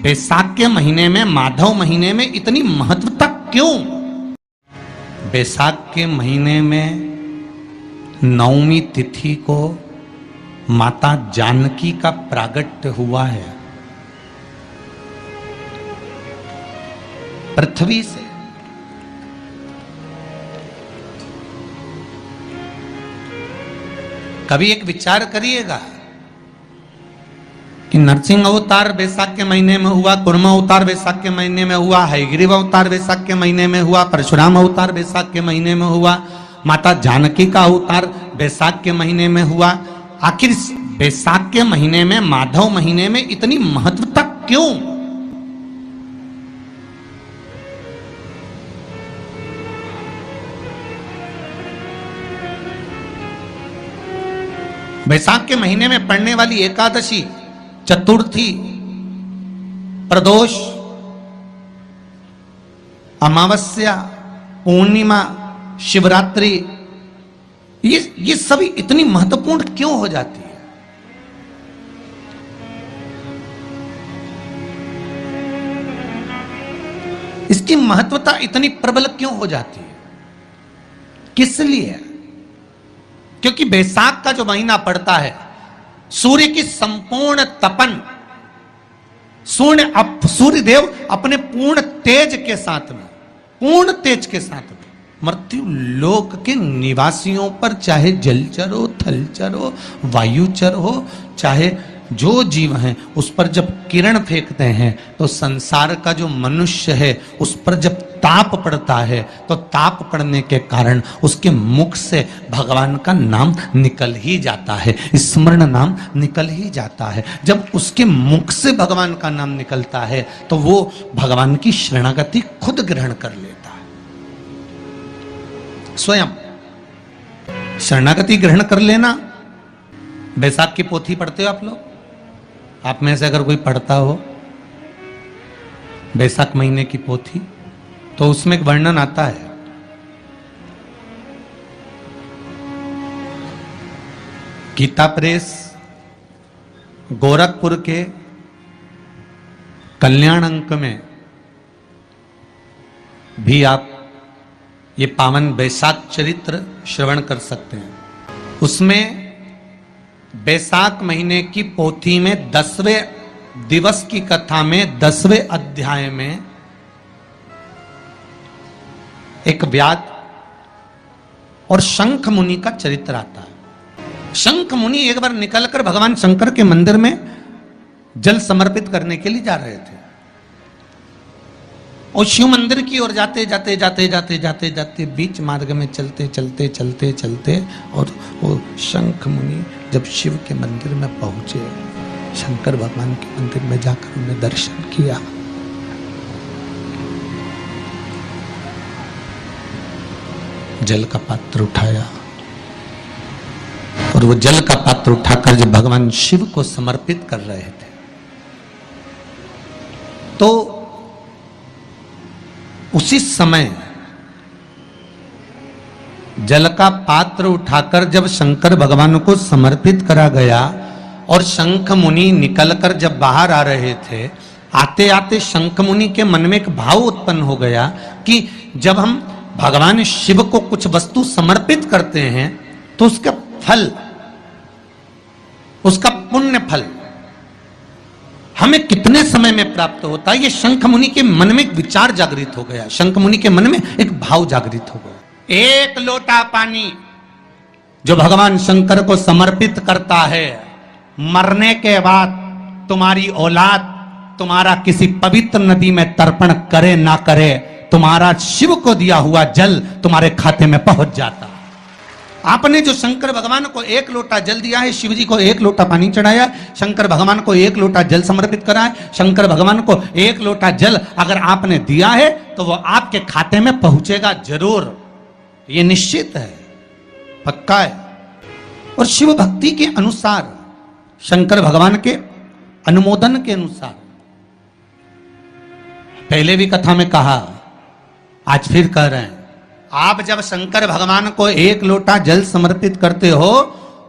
बैसाख के महीने में, माधव महीने में इतनी महत्वता क्यों? बैसाख के महीने में नवमी तिथि को माता जानकी का प्रागट्य हुआ है पृथ्वी से। कभी एक विचार करिएगा कि नरसिंह अवतार बैसाख के महीने में हुआ, कुर्म अवतार बैसाख के महीने में हुआ, हयग्रीव अवतार बैसाख के महीने में हुआ, परशुराम अवतार बैसाख के महीने में हुआ, माता जानकी का अवतार बैसाख के महीने में हुआ। आखिर बैसाख के महीने में, माधव महीने में इतनी महत्वता क्यों? बैसाख के महीने में पड़ने वाली एकादशी, चतुर्थी, प्रदोष, अमावस्या, पूर्णिमा, शिवरात्रि, ये सभी इतनी महत्वपूर्ण क्यों हो जाती है? इसकी महत्वता इतनी प्रबल क्यों हो जाती है? किस लिए? क्योंकि बैसाख का जो महीना पड़ता है, सूर्य की संपूर्ण तपन, सूर्यदेव अपने पूर्ण तेज के साथ में, पूर्ण तेज के साथ में मृत्यु लोक के निवासियों पर, चाहे जलचर हो, थलचर हो, वायुचर हो, चाहे जो जीव हैं, उस पर जब किरण फेंकते हैं तो संसार का जो मनुष्य है उस पर जब ताप पड़ता है तो ताप पड़ने के कारण उसके मुख से भगवान का नाम निकल ही जाता है, स्मरण नाम निकल ही जाता है। जब उसके मुख से भगवान का नाम निकलता है तो वो भगवान की शरणागति खुद ग्रहण कर लेता है, स्वयं शरणागति ग्रहण कर लेना। बैसाख की पोथी पढ़ते हो आप लोग? आप में से अगर कोई पढ़ता हो बैसाख महीने की पोथी, तो उसमें एक वर्णन आता है गीता प्रेस गोरखपुर के कल्याण अंक में भी आप ये पावन बैसाख चरित्र श्रवण कर सकते हैं। उसमें बैसाख महीने की पोथी में 10वें दिवस की कथा में 10वें अध्याय में एक व्याध और शंख मुनि का चरित्र आता है। शंख मुनि एक बार निकलकर भगवान शंकर के मंदिर में जल समर्पित करने के लिए जा रहे थे और शिव मंदिर की ओर जाते जाते जाते जाते जाते जाते बीच मार्ग में चलते चलते चलते चलते और वो शंख मुनि जब शिव के मंदिर में पहुंचे, शंकर भगवान के मंदिर में जाकर उन्हें दर्शन किया, जल का पात्र उठाया और वो जल का पात्र उठाकर जब भगवान शिव को समर्पित कर रहे थे तो उसी समय जल का पात्र उठाकर जब शंकर भगवान को समर्पित करा गया और शंख मुनि निकलकर जब बाहर आ रहे थे, आते आते शंख मुनि के मन में एक भाव उत्पन्न हो गया कि जब हम भगवान शिव को कुछ वस्तु समर्पित करते हैं तो उसका फल, उसका पुण्य फल हमें कितने समय में प्राप्त होता है। ये शंख मुनि के मन में एक विचार जागृत हो गया, शंख मुनि के मन में एक भाव जागृत हो गया। एक लोटा पानी जो भगवान शंकर को समर्पित करता है, मरने के बाद तुम्हारी औलाद तुम्हारा किसी पवित्र नदी में तर्पण करे ना करे, तुम्हारा शिव को दिया हुआ जल तुम्हारे खाते में पहुंच जाता। आपने जो शंकर भगवान को एक लोटा जल दिया है, शिव जी को एक लोटा पानी चढ़ाया, शंकर भगवान को एक लोटा जल समर्पित करा है, शंकर भगवान को एक लोटा जल अगर आपने दिया है तो वो आपके खाते में पहुंचेगा जरूर, ये निश्चित है, पक्का है। और शिव भक्ति के अनुसार, शंकर भगवान के अनुमोदन के अनुसार, पहले भी कथा में कहा, आज फिर कह रहे हैं, आप जब शंकर भगवान को एक लोटा जल समर्पित करते हो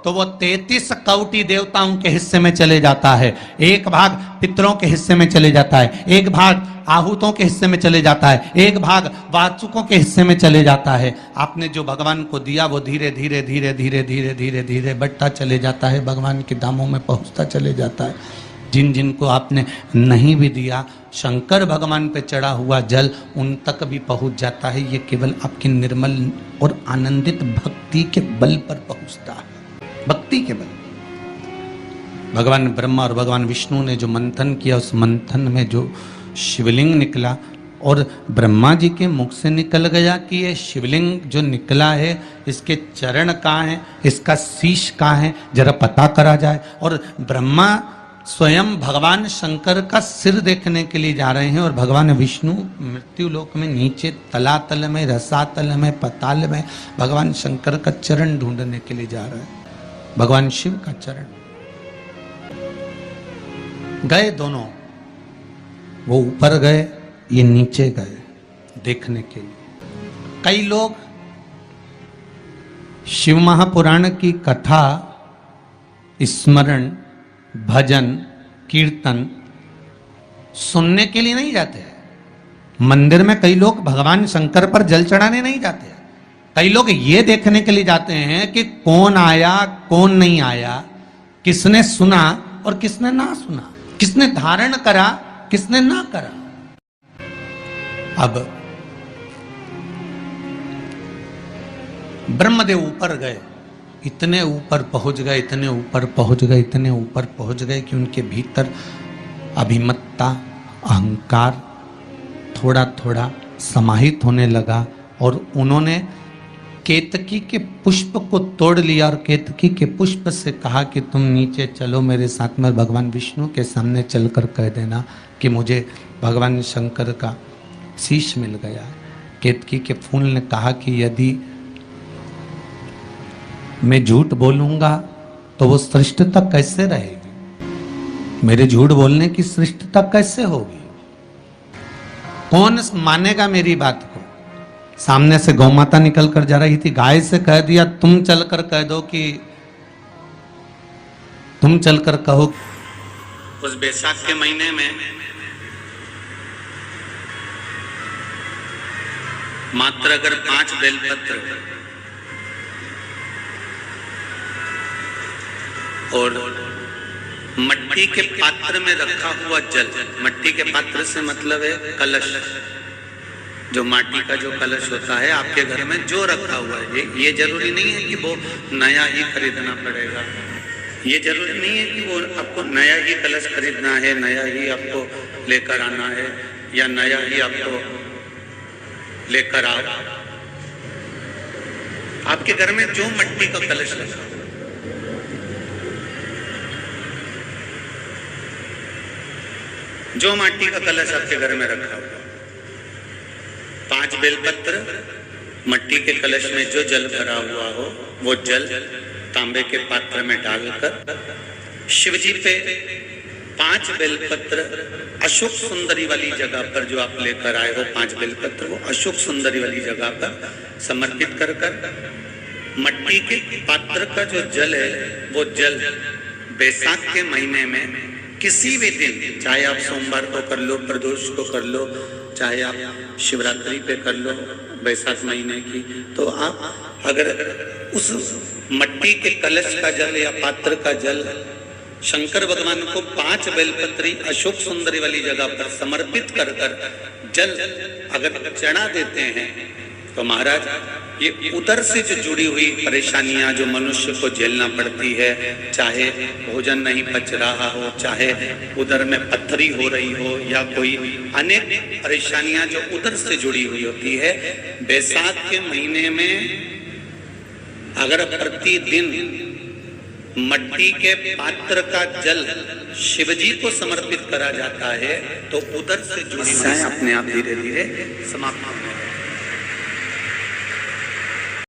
तो वो 33 कौटि देवताओं के हिस्से में चले जाता है, एक भाग पितरों के हिस्से में चले जाता है, एक भाग आहूतों के हिस्से में चले जाता है, एक भाग वाचुकों के हिस्से में चले जाता है। आपने जो भगवान को दिया वो धीरे धीरे धीरे धीरे धीरे धीरे धीरे बढ़ता चले जाता है, भगवान के धामों में पहुंचता चले जाता है। जिन जिन को आपने नहीं भी दिया, शंकर भगवान पे चढ़ा हुआ जल उन तक भी पहुंच जाता है। ये केवल आपकी निर्मल और आनंदित भक्ति के बल पर पहुंचता है, भक्ति के बल। भगवान ब्रह्मा और भगवान विष्णु ने जो मंथन किया, उस मंथन में जो शिवलिंग निकला और ब्रह्मा जी के मुख से निकल गया कि ये शिवलिंग जो निकला है इसके चरण कहाँ हैं, इसका शीश कहाँ है, जरा पता करा जाए। और ब्रह्मा स्वयं भगवान शंकर का सिर देखने के लिए जा रहे हैं और भगवान विष्णु मृत्यु लोक में नीचे तलातल में, रसातल में, पताल में भगवान शंकर का चरण ढूंढने के लिए जा रहे हैं, भगवान शिव का चरण। गए दोनों, वो ऊपर गए, ये नीचे गए देखने के लिए। कई लोग शिव महापुराण की कथा, स्मरण, भजन, कीर्तन सुनने के लिए नहीं जाते हैं। मंदिर में कई लोग भगवान शंकर पर जल चढ़ाने नहीं जाते हैं। कई लोग ये देखने के लिए जाते हैं कि कौन आया, कौन नहीं आया, किसने सुना और किसने ना सुना, किसने धारण करा, किसने ना करा। अब ब्रह्मदेव ऊपर गए, इतने ऊपर पहुंच गए, इतने ऊपर पहुंच गए, इतने ऊपर पहुंच गए कि उनके भीतर अभिमत्ता, अहंकार थोड़ा थोड़ा समाहित होने लगा और उन्होंने केतकी के पुष्प को तोड़ लिया और केतकी के पुष्प से कहा कि तुम नीचे चलो मेरे साथ में। भगवान विष्णु के सामने चलकर कह देना कि मुझे भगवान शंकर का शीश मिल गया। केतकी के फूल ने कहा कि यदि मैं झूठ बोलूंगा तो वो श्रेष्ठता कैसे रहेगी, मेरे झूठ बोलने की श्रेष्ठता कैसे होगी, कौन मानेगा मेरी बात को। सामने से गौ माता निकल कर जा रही थी, गाय से कह दिया तुम चलकर कह दो कि तुम चलकर कहो उस बैसाख के महीने में मात्र अगर 5 बेलपत्र और मट्टी के पात्र में रखा हुआ जल, मट्टी के पात्र से मतलब है कलश, जो माटी का जो कलश होता है आपके घर में जो रखा हुआ है, ये जरूरी नहीं है कि वो नया ही खरीदना पड़ेगा, ये जरूरी नहीं है कि वो आपको नया ही कलश खरीदना है, नया ही आपको लेकर आना है या नया ही आपको लेकर आओ। आपके घर में जो मट्टी का कलश रखा, जो माटी का कलश आपके घर में रखा हुआ, 5 बेलपत्र, मट्टी के कलश में जो जल भरा हुआ हो वो जल तांबे के पात्र में डालकर शिवजी पे 5 बेलपत्र अशोक सुंदरी वाली जगह पर जो आप लेकर आए हो, 5 बेलपत्र वो अशोक सुंदरी वाली जगह पर समर्पित कर मट्टी के पात्र का जो जल है वो जल बैसाख के महीने में किसी भी दिन, चाहे आप सोमवार को कर लो, प्रदोष को कर लो, चाहे आप शिवरात्रि पे कर लो बैसाख महीने की, तो आप अगर उस मट्टी के कलश का जल या पात्र का जल शंकर भगवान को 5 बेलपत्री अशोक सुंदरी वाली जगह पर समर्पित कर जल अगर चढ़ा देते हैं तो महाराज ये उदर से जो जुड़ी हुई परेशानियां जो मनुष्य को झेलना पड़ती है, चाहे भोजन नहीं पच रहा हो, चाहे उदर में पत्थरी हो रही हो या कोई अनेक परेशानियां जो उदर से जुड़ी हुई होती है, बैसाख के महीने में अगर प्रतिदिन मट्टी के पात्र का जल शिवजी को समर्पित करा जाता है तो उदर से जुड़ी समस्याएं अपने आप धीरे धीरे समाप्त होने